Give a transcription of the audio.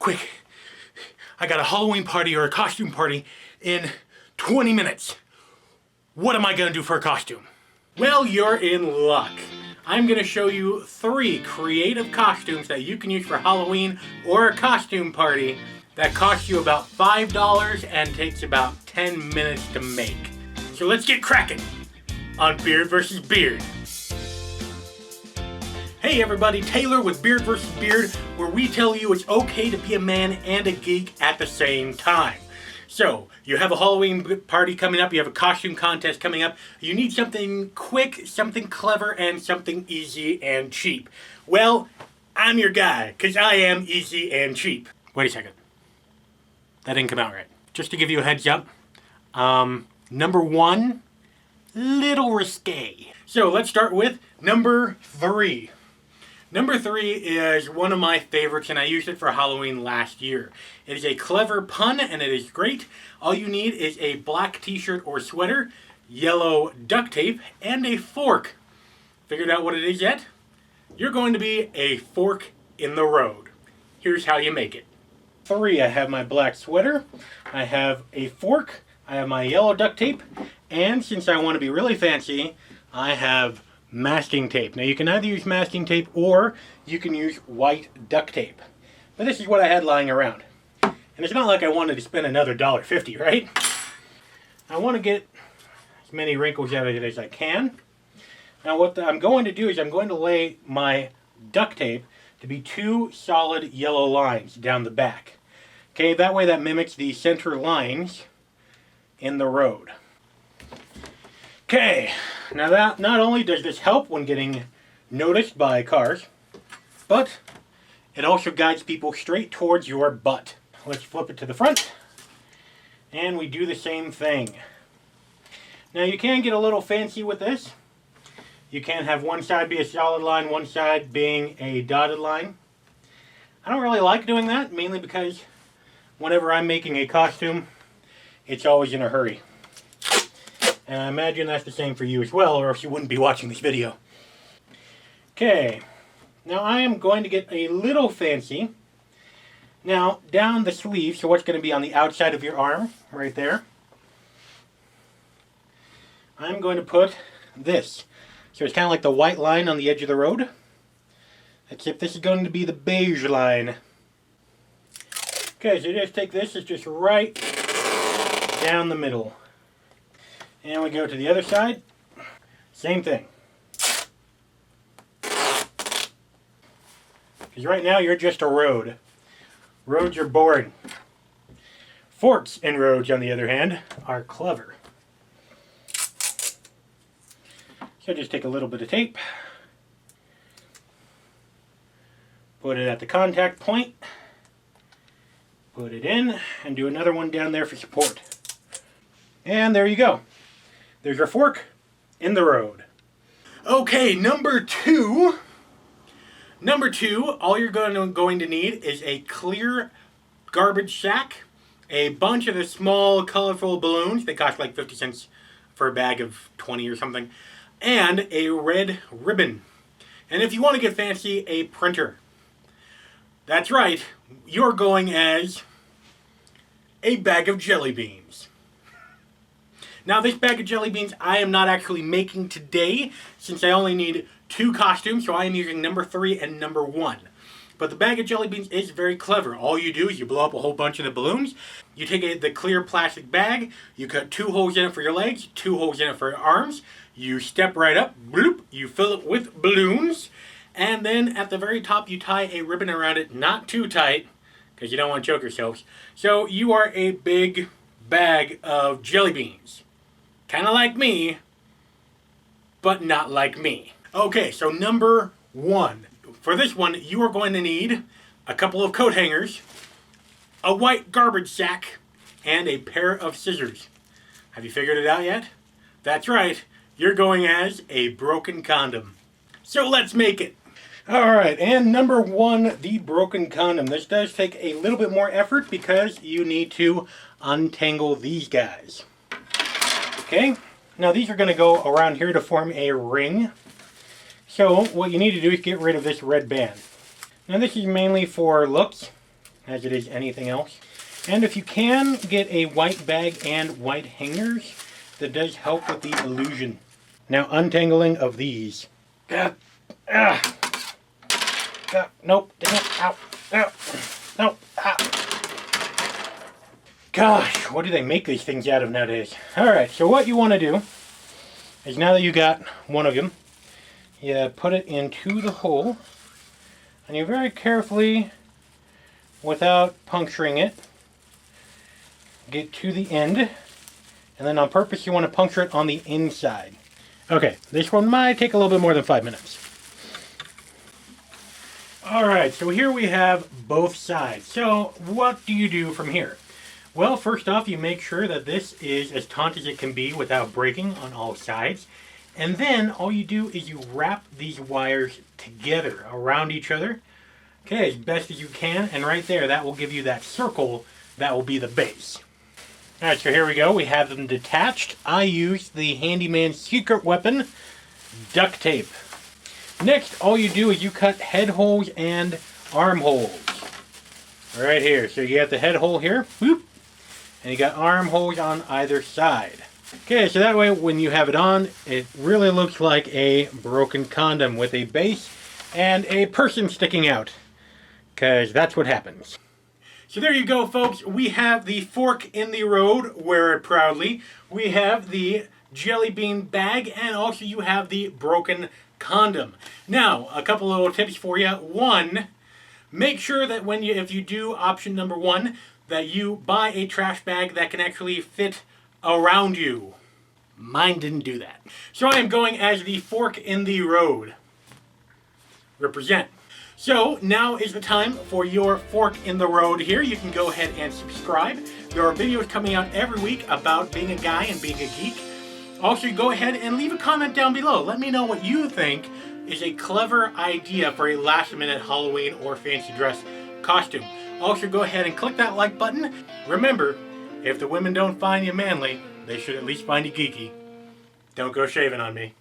quick. I got a Halloween party or a costume party in 20 minutes. What am I gonna do for a costume? Well, you're in luck. I'm gonna show you 3 creative costumes that you can use for Halloween or a costume party that cost you about $5 and takes about 10 minutes to make. So let's get cracking on Beard vs. Beard. Hey everybody, Taylor with Beard vs. Beard, where we tell you it's okay to be a man and a geek at the same time. So, you have a Halloween party coming up, you have a costume contest coming up, you need something quick, something clever, and something easy and cheap. Well, I'm your guy, because I am easy and cheap. Wait a second. That didn't come out right. Just to give you a heads up, number 1, little risque. So let's start with number 3. Number 3 is one of my favorites, and I used it for Halloween last year. It is a clever pun, and it is great. All you need is a black t-shirt or sweater, yellow duct tape, and a fork. Figured out what it is yet? You're going to be a fork in the road. Here's how you make it. 3, I have my black sweater, I have a fork, I have my yellow duct tape, and since I want to be really fancy, I have masking tape. Now you can either use masking tape or you can use white duct tape. But this is what I had lying around. And it's not like I wanted to spend another $1.50, right? I want to get as many wrinkles out of it as I can. Now what I'm going to do is I'm going to lay my duct tape to be 2 solid yellow lines down the back. Okay, that way that mimics the center lines in the road. Okay, now that not only does this help when getting noticed by cars, but it also guides people straight towards your butt. Let's flip it to the front, and we do the same thing. Now you can get a little fancy with this. You can have one side be a solid line, one side being a dotted line. I don't really like doing that, mainly because whenever I'm making a costume, it's always in a hurry. And I imagine that's the same for you as well, or else you wouldn't be watching this video. Okay, now I am going to get a little fancy. Now, down the sleeve, so what's going to be on the outside of your arm, right there, I'm going to put this. So it's kind of like the white line on the edge of the road, except this is going to be the beige line. Okay, so just take this, it's just right down the middle. And we go to the other side, same thing. Because right now you're just a road. Roads are boring. Forks and roads, on the other hand, are clever. So just take a little bit of tape, put it at the contact point, put it in, and do another one down there for support. And there you go. There's your fork in the road. Okay, number 2. Number 2, all you're going to need is a clear garbage sack, a bunch of the small colorful balloons. They cost like 50 cents for a bag of 20 or something. And a red ribbon. And if you want to get fancy, a printer. That's right, you're going as a bag of jelly beans. Now this bag of jelly beans I am not actually making today, since I only need 2 costumes, so I am using number 3 and number 1. But the bag of jelly beans is very clever. All you do is you blow up a whole bunch of the balloons, you take the clear plastic bag, you cut 2 holes in it for your legs, 2 holes in it for your arms, you step right up, bloop, you fill it with balloons, and then at the very top you tie a ribbon around it, not too tight, because you don't want to choke yourselves. So you are a big bag of jelly beans. Kind of like me, but not like me. Okay, so number 1. For this one, you are going to need a couple of coat hangers, a white garbage sack, and a pair of scissors. Have you figured it out yet? That's right, you're going as a broken condom. So let's make it. Alright, and number 1, the broken condom. This does take a little bit more effort because you need to untangle these guys. Okay, now these are going to go around here to form a ring. So what you need to do is get rid of this red band. Now this is mainly for looks. as it is anything else. And if you can, get a white bag and white hangers, that does help with the illusion. Now, untangling of these. Nope, damn it, ow, ow, no, ow. Gosh, what do they make these things out of nowadays? Alright, so what you want to do is, now that you got one of them, you put it into the hole, and you very carefully, without puncturing it, get to the end, and then on purpose you want to puncture it on the inside. Okay, this one might take a little bit more than 5 minutes. Alright, so here we have both sides. So what do you do from here? Well, first off, you make sure that this is as taut as it can be without breaking on all sides. And then all you do is you wrap these wires together around each other, okay, as best as you can, and right there, that will give you that circle that will be the base. Alright, so here we go. We have them detached. I use the handyman's secret weapon, duct tape. Next, all you do is you cut head holes and arm holes. Right here. So you got the head hole here, whoop, and you got arm holes on either side. Okay, so that way when you have it on, it really looks like a broken condom with a base and a person sticking out. Because that's what happens. So there you go, folks. We have the fork in the road, wear it proudly. We have the jelly bean bag, and also you have the broken condom. Now, a couple little tips for you. One, make sure that if you do option number one, that you buy a trash bag that can actually fit around you. Mine didn't do that. So I am going as the fork in the road. Represent. So now is the time for your fork in the road here. You can go ahead and subscribe. There are videos coming out every week about being a guy and being a geek. Also, go ahead and leave a comment down below. Let me know what you think is a clever idea for a last-minute Halloween or fancy dress costume. Also, go ahead and click that like button. Remember, if the women don't find you manly, they should at least find you geeky. Don't go shaving on me.